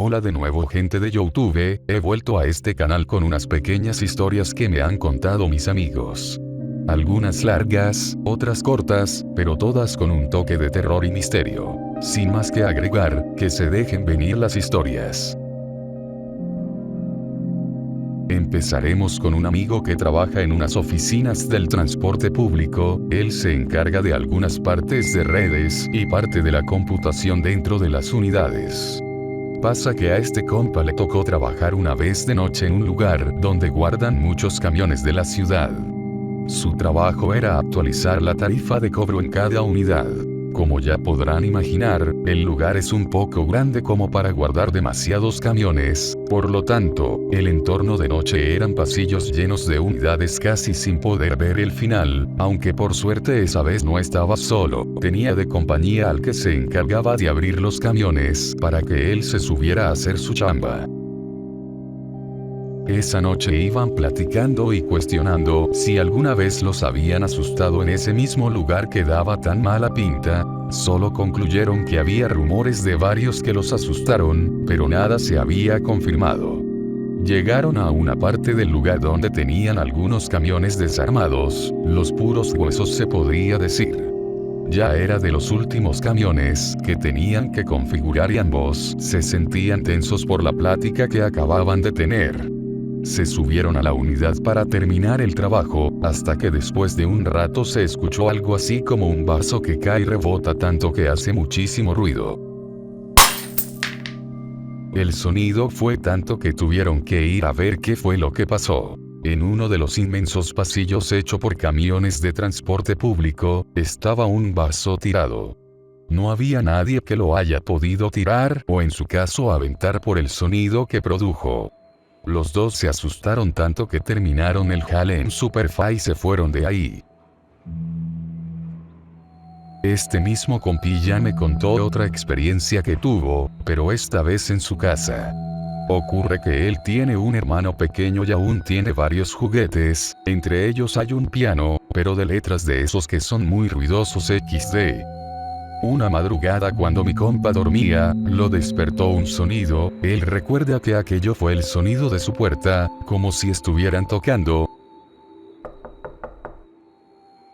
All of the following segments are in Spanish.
Hola de nuevo gente de YouTube, he vuelto a este canal con unas pequeñas historias que me han contado mis amigos. Algunas largas, otras cortas, pero todas con un toque de terror y misterio. Sin más que agregar, que se dejen venir las historias. Empezaremos con un amigo que trabaja en unas oficinas del transporte público. Él se encarga de algunas partes de redes y parte de la computación dentro de las unidades. Pasa que a este compa le tocó trabajar una vez de noche en un lugar donde guardan muchos camiones de la ciudad. Su trabajo era actualizar la tarifa de cobro en cada unidad. Como ya podrán imaginar, el lugar es un poco grande como para guardar demasiados camiones, por lo tanto, el entorno de noche eran pasillos llenos de unidades casi sin poder ver el final, aunque por suerte esa vez no estaba solo, tenía de compañía al que se encargaba de abrir los camiones para que él se subiera a hacer su chamba. Esa noche iban platicando y cuestionando si alguna vez los habían asustado en ese mismo lugar que daba tan mala pinta. Solo concluyeron que había rumores de varios que los asustaron, pero nada se había confirmado. Llegaron a una parte del lugar donde tenían algunos camiones desarmados, los puros huesos se podría decir. Ya era de los últimos camiones que tenían que configurar y ambos se sentían tensos por la plática que acababan de tener. Se subieron a la unidad para terminar el trabajo, hasta que después de un rato se escuchó algo así como un vaso que cae y rebota tanto que hace muchísimo ruido. El sonido fue tanto que tuvieron que ir a ver qué fue lo que pasó. En uno de los inmensos pasillos hecho por camiones de transporte público, estaba un vaso tirado. No había nadie que lo haya podido tirar o en su caso aventar por el sonido que produjo. Los dos se asustaron tanto que terminaron el jale en Superfa y se fueron de ahí. Este mismo compilla me contó otra experiencia que tuvo, pero esta vez en su casa. Ocurre que él tiene un hermano pequeño y aún tiene varios juguetes, entre ellos hay un piano, pero de letras de esos que son muy ruidosos XD. Una madrugada cuando mi compa dormía, lo despertó un sonido, él recuerda que aquello fue el sonido de su puerta, como si estuvieran tocando.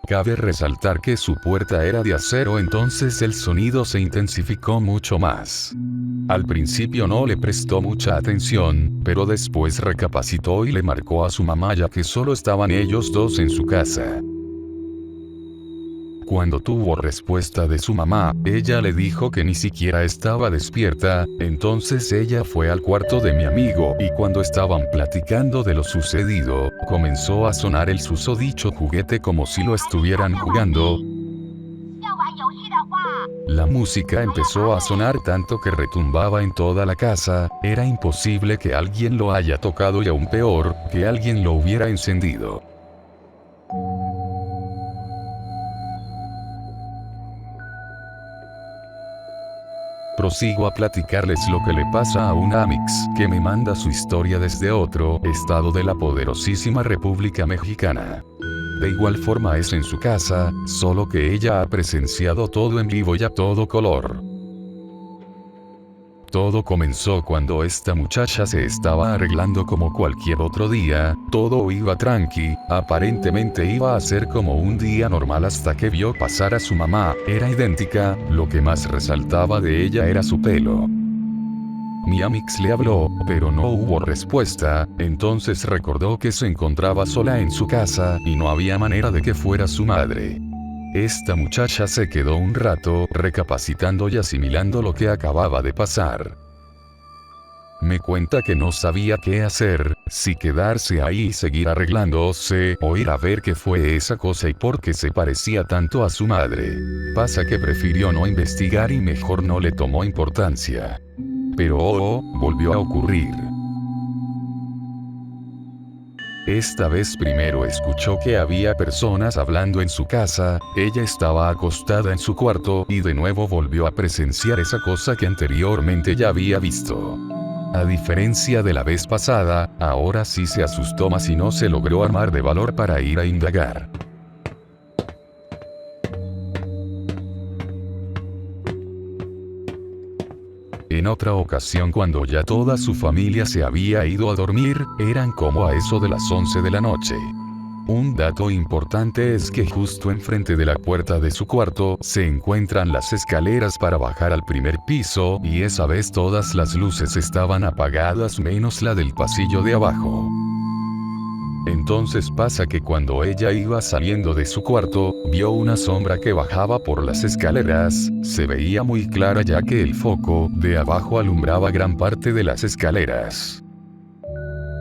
Cabe resaltar que su puerta era de acero, entonces el sonido se intensificó mucho más. Al principio no le prestó mucha atención, pero después recapacitó y le marcó a su mamá ya que solo estaban ellos dos en su casa. Cuando tuvo respuesta de su mamá, ella le dijo que ni siquiera estaba despierta, entonces ella fue al cuarto de mi amigo y cuando estaban platicando de lo sucedido, comenzó a sonar el susodicho juguete como si lo estuvieran jugando. La música empezó a sonar tanto que retumbaba en toda la casa, era imposible que alguien lo haya tocado y aún peor, que alguien lo hubiera encendido. Prosigo a platicarles lo que le pasa a una Amix, que me manda su historia desde otro estado de la poderosísima República Mexicana. De igual forma es en su casa, solo que ella ha presenciado todo en vivo y a todo color. Todo comenzó cuando esta muchacha se estaba arreglando como cualquier otro día, todo iba tranqui, aparentemente iba a ser como un día normal hasta que vio pasar a su mamá, era idéntica, lo que más resaltaba de ella era su pelo. Mi Amix le habló, pero no hubo respuesta, entonces recordó que se encontraba sola en su casa y no había manera de que fuera su madre. Esta muchacha se quedó un rato recapacitando y asimilando lo que acababa de pasar. Me cuenta que no sabía qué hacer, si quedarse ahí y seguir arreglándose, o ir a ver qué fue esa cosa y por qué se parecía tanto a su madre. Pasa que prefirió no investigar y mejor no le tomó importancia. Pero volvió a ocurrir. Esta vez primero escuchó que había personas hablando en su casa, ella estaba acostada en su cuarto y de nuevo volvió a presenciar esa cosa que anteriormente ya había visto. A diferencia de la vez pasada, ahora sí se asustó más y no se logró armar de valor para ir a indagar. En otra ocasión, cuando ya toda su familia se había ido a dormir, eran como a eso de las 11 de la noche. Un dato importante es que justo enfrente de la puerta de su cuarto se encuentran las escaleras para bajar al primer piso, y esa vez todas las luces estaban apagadas menos la del pasillo de abajo. Entonces pasa que cuando ella iba saliendo de su cuarto, vio una sombra que bajaba por las escaleras. Se veía muy clara ya que el foco de abajo alumbraba gran parte de las escaleras.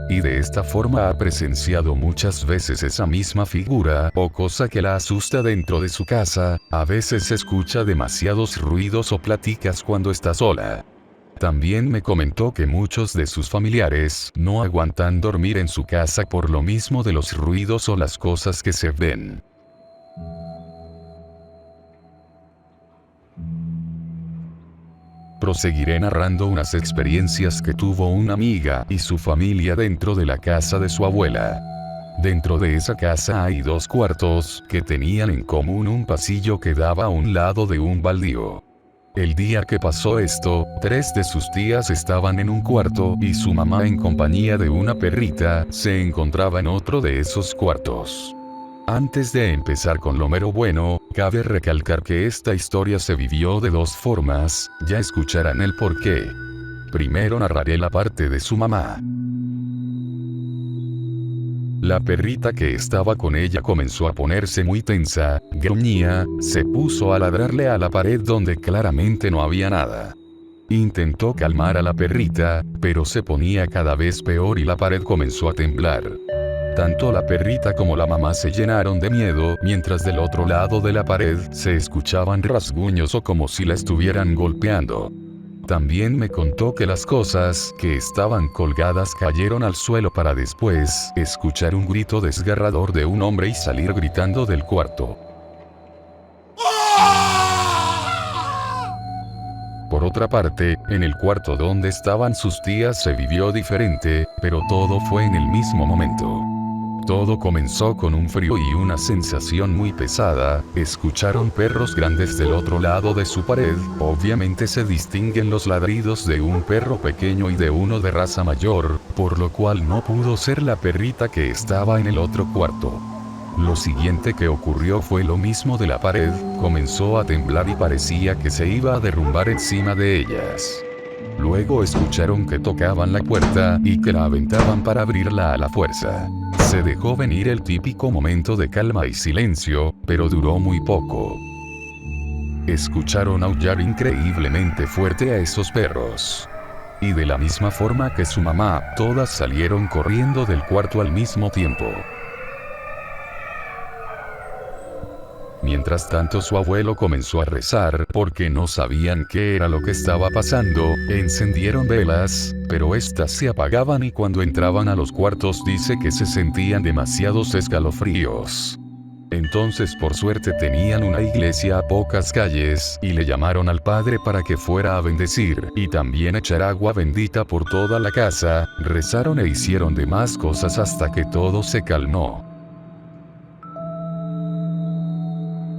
Y de esta forma ha presenciado muchas veces esa misma figura o cosa que la asusta dentro de su casa. A veces escucha demasiados ruidos o platicas cuando está sola. También me comentó que muchos de sus familiares no aguantan dormir en su casa por lo mismo de los ruidos o las cosas que se ven. Proseguiré narrando unas experiencias que tuvo una amiga y su familia dentro de la casa de su abuela. Dentro de esa casa hay 2 cuartos que tenían en común un pasillo que daba a un lado de un baldío. El día que pasó esto, 3 de sus tías estaban en un cuarto y su mamá, en compañía de una perrita, se encontraba en otro de esos cuartos. Antes de empezar con lo mero bueno, cabe recalcar que esta historia se vivió de 2 formas, ya escucharán el porqué. Primero narraré la parte de su mamá. La perrita que estaba con ella comenzó a ponerse muy tensa, gruñía, se puso a ladrarle a la pared donde claramente no había nada. Intentó calmar a la perrita, pero se ponía cada vez peor y la pared comenzó a temblar. Tanto la perrita como la mamá se llenaron de miedo, mientras del otro lado de la pared se escuchaban rasguños o como si la estuvieran golpeando. También me contó que las cosas que estaban colgadas cayeron al suelo para después escuchar un grito desgarrador de un hombre y salir gritando del cuarto. Por otra parte, en el cuarto donde estaban sus tías se vivió diferente, pero todo fue en el mismo momento. Todo comenzó con un frío y una sensación muy pesada. Escucharon perros grandes del otro lado de su pared. Obviamente se distinguen los ladridos de un perro pequeño y de uno de raza mayor, por lo cual no pudo ser la perrita que estaba en el otro cuarto. Lo siguiente que ocurrió fue lo mismo de la pared, comenzó a temblar y parecía que se iba a derrumbar encima de ellas. Luego escucharon que tocaban la puerta y que la aventaban para abrirla a la fuerza. Se dejó venir el típico momento de calma y silencio, pero duró muy poco. Escucharon aullar increíblemente fuerte a esos perros. Y de la misma forma que su mamá, todas salieron corriendo del cuarto al mismo tiempo. Mientras tanto su abuelo comenzó a rezar, porque no sabían qué era lo que estaba pasando. Encendieron velas, pero estas se apagaban y cuando entraban a los cuartos dice que se sentían demasiados escalofríos. Entonces por suerte tenían una iglesia a pocas calles, y le llamaron al padre para que fuera a bendecir, y también echar agua bendita por toda la casa. Rezaron e hicieron demás cosas hasta que todo se calmó.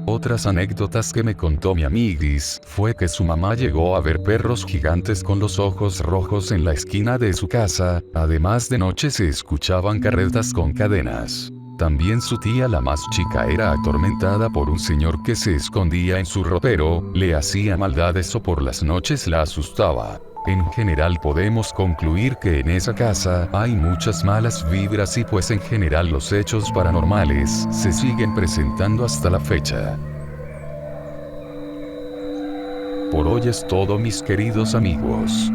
Otras anécdotas que me contó mi amiguis fue que su mamá llegó a ver perros gigantes con los ojos rojos en la esquina de su casa. Además, de noche se escuchaban carretas con cadenas. También su tía, la más chica, era atormentada por un señor que se escondía en su ropero, le hacía maldades o por las noches la asustaba. En general podemos concluir que en esa casa hay muchas malas vibras y pues en general los hechos paranormales se siguen presentando hasta la fecha. Por hoy es todo, mis queridos amigos.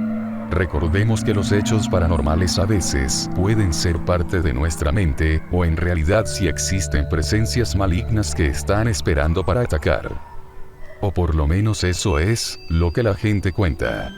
Recordemos que los hechos paranormales a veces pueden ser parte de nuestra mente, o en realidad si existen presencias malignas que están esperando para atacar. O por lo menos eso es lo que la gente cuenta.